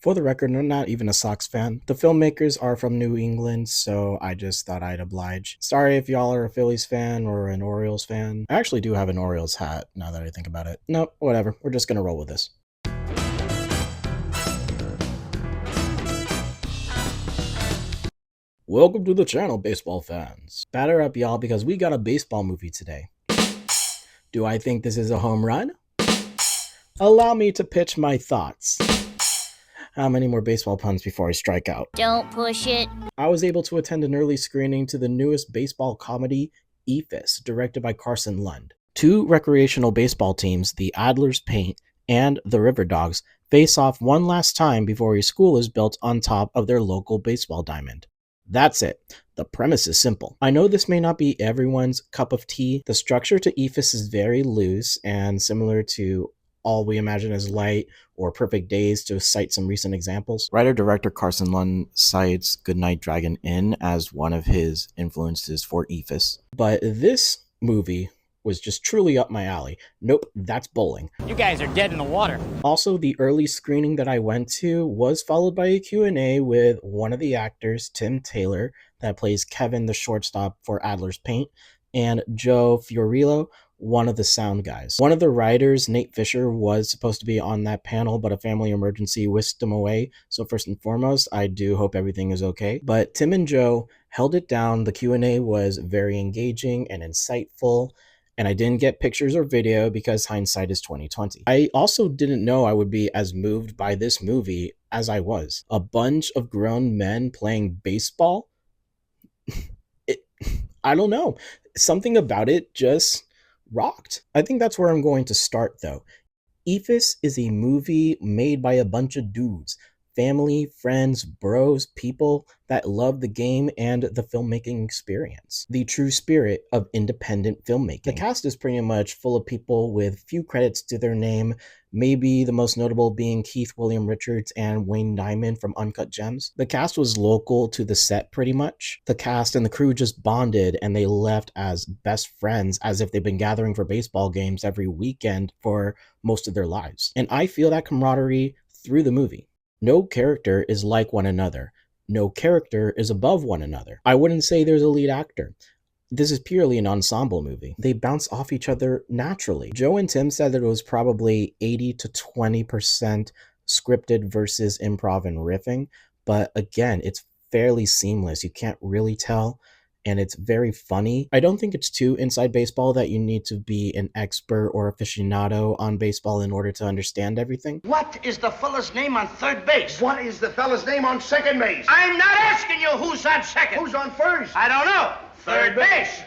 For the record, I'm not even a Sox fan. The filmmakers are from New England, so I just thought I'd oblige. Sorry if y'all are a Phillies fan or an Orioles fan. I actually do have an Orioles hat now that I think about it. Nope, whatever. We're just gonna roll with this. Welcome to the channel, baseball fans. Batter up, y'all, because we got a baseball movie today. Do I think this is a home run? Allow me to pitch my thoughts. How many more baseball puns before I strike out? Don't push it. I was able to attend an early screening to the newest baseball comedy, Eephus, directed by Carson Lund. Two recreational baseball teams, the Adler's Paint and the River Dogs, face off one last time before a school is built on top of their local baseball diamond. That's it. The premise is simple. I know this may not be everyone's cup of tea. The structure to Eephus is very loose and similar to All We Imagine Is Light or Perfect Days, to cite some recent examples. Writer-director Carson Lund cites Goodnight Dragon Inn as one of his influences for Eephus. But this movie was just truly up my alley. Nope, that's bowling. You guys are dead in the water. Also, the early screening that I went to was followed by a Q&A with one of the actors, Tim Taylor, that plays Kevin, the shortstop for Adler's Paint, and Joe Fiorillo, one of the sound guys. One of the writers, Nate Fisher, was supposed to be on that panel, but a family emergency whisked him away. So first and foremost, I do hope everything is okay. But Tim and Joe held it down. The Q&A was very engaging and insightful, and I didn't get pictures or video because hindsight is 2020. I also didn't know I would be as moved by this movie as I was. A bunch of grown men playing baseball? I don't know. Something about it just rocked. I think that's where I'm going to start, though. Eephus is a movie made by a bunch of dudes. Family, friends, bros, people that love the game and the filmmaking experience. The true spirit of independent filmmaking. The cast is pretty much full of people with few credits to their name, maybe the most notable being Keith William Richards and Wayne Nyman from Uncut Gems. The cast was local to the set pretty much. The cast and the crew just bonded and they left as best friends, as if they've been gathering for baseball games every weekend for most of their lives. And I feel that camaraderie through the movie. No character is like one another. No character is above one another. I wouldn't say there's a lead actor. This is purely an ensemble movie. They bounce off each other naturally. Joe and Tim said that it was probably 80 to 20% scripted versus improv and riffing, but again, it's fairly seamless. You can't really tell, and it's very funny. I don't think it's too inside baseball that you need to be an expert or aficionado on baseball in order to understand everything. What is the fella's name on third base? What is the fella's name on second base? I'm not asking you who's on second. Who's on first? I don't know. Third base.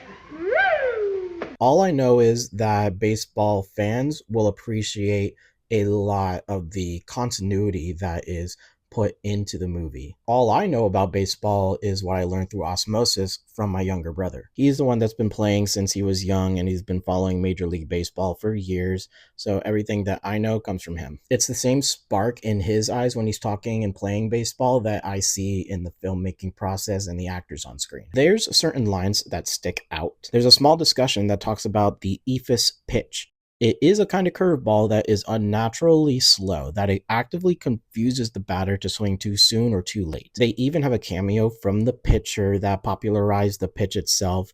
All I know is that baseball fans will appreciate a lot of the continuity that is put into the movie. All I know about baseball is what I learned through osmosis from my younger brother. He's the one that's been playing since he was young, and he's been following Major League Baseball for years, so everything that I know comes from him. It's the same spark in his eyes when he's talking and playing baseball that I see in the filmmaking process and the actors on screen. There's certain lines that stick out. There's a small discussion that talks about the Eephus pitch. It is a kind of curveball that is unnaturally slow, that it actively confuses the batter to swing too soon or too late. They even have a cameo from the pitcher that popularized the pitch itself,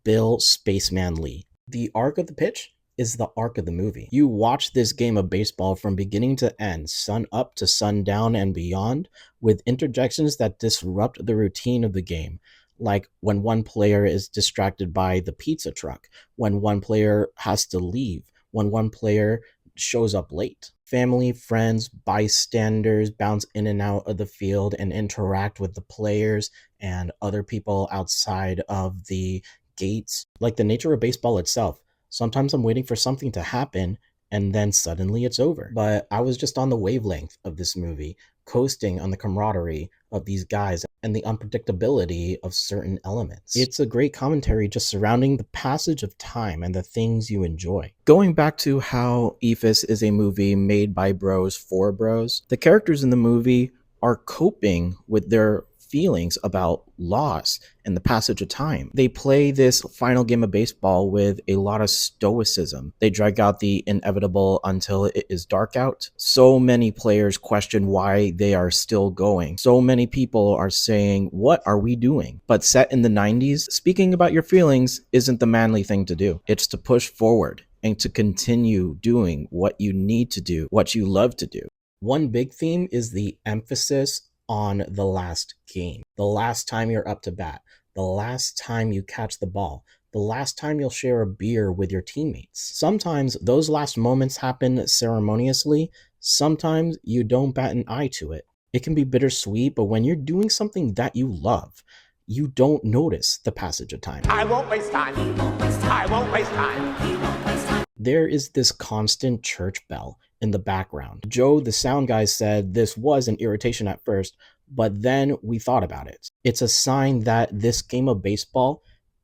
Bill Spaceman Lee. The arc of the pitch is the arc of the movie. You watch this game of baseball from beginning to end, sun up to sundown and beyond, with interjections that disrupt the routine of the game. Like when one player is distracted by the pizza truck, when one player has to leave, when one player shows up late. Family, friends, bystanders bounce in and out of the field and interact with the players and other people outside of the gates. Like the nature of baseball itself. Sometimes I'm waiting for something to happen and then suddenly it's over. But I was just on the wavelength of this movie, coasting on the camaraderie of these guys and the unpredictability of certain elements. It's a great commentary just surrounding the passage of time and the things you enjoy. Going back to how Eephus is a movie made by bros for bros, the characters in the movie are coping with their feelings about loss and the passage of time. They play this final game of baseball with a lot of stoicism. They drag out the inevitable until it is dark out. So many players question why they are still going. So many people are saying, what are we doing? But set in the 90s, speaking about your feelings isn't the manly thing to do. It's to push forward and to continue doing what you need to do, what you love to do. One big theme is the emphasis on the last game, the last time you're up to bat, the last time you catch the ball, the last time you'll share a beer with your teammates. Sometimes those last moments happen ceremoniously, sometimes you don't bat an eye to it. It can be bittersweet, but when you're doing something that you love, you don't notice the passage of time. I won't waste time. I won't waste time. There is this constant church bell in the background. Joe, the sound guy, said this was an irritation at first, but then we thought about it. It's a sign that this game of baseball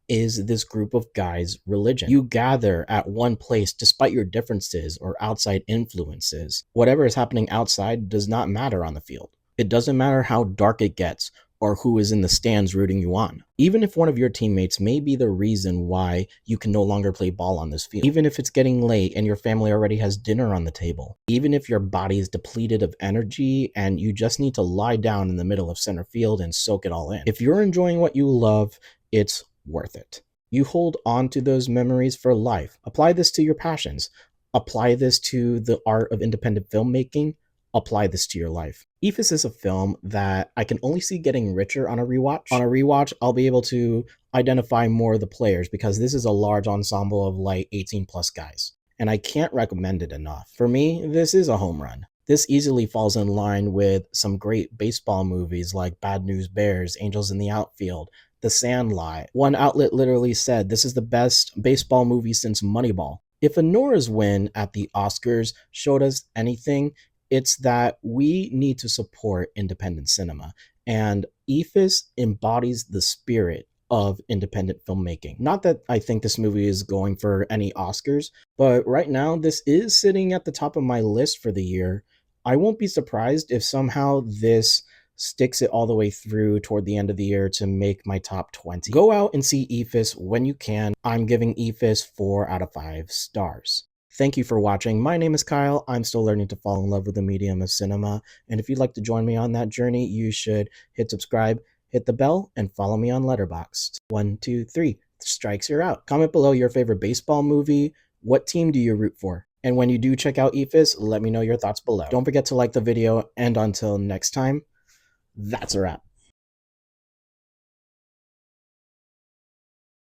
is this group of guys' religion. You gather at one place despite your differences or outside influences. Whatever is happening outside does not matter on the field. It doesn't matter how dark it gets or who is in the stands rooting you on. Even if one of your teammates may be the reason why you can no longer play ball on this field. Even if it's getting late and your family already has dinner on the table. Even if your body is depleted of energy and you just need to lie down in the middle of center field and soak it all in. If you're enjoying what you love, it's worth it. You hold on to those memories for life. Apply this to your passions. Apply this to the art of independent filmmaking. Apply this to your life. Eephus is a film that I can only see getting richer on a rewatch. On a rewatch, I'll be able to identify more of the players because this is a large ensemble of like 18 plus guys. And I can't recommend it enough. For me, this is a home run. This easily falls in line with some great baseball movies like Bad News Bears, Angels in the Outfield, The Sandlot. One outlet literally said this is the best baseball movie since Moneyball. If Anora's win at the Oscars showed us anything, it's that we need to support independent cinema, and Eephus embodies the spirit of independent filmmaking. Not that I think this movie is going for any Oscars, but right now this is sitting at the top of my list for the year. I won't be surprised if somehow this sticks it all the way through toward the end of the year to make my top 20. Go out and see Eephus when you can. I'm giving Eephus 4 out of 5 stars. Thank you for watching. My name is Kyle. I'm still learning to fall in love with the medium of cinema. And if you'd like to join me on that journey, you should hit subscribe, hit the bell, and follow me on Letterboxd. 1, 2, 3. Strikes, you're out. Comment below your favorite baseball movie. What team do you root for? And when you do check out Eephus, let me know your thoughts below. Don't forget to like the video. And until next time, that's a wrap.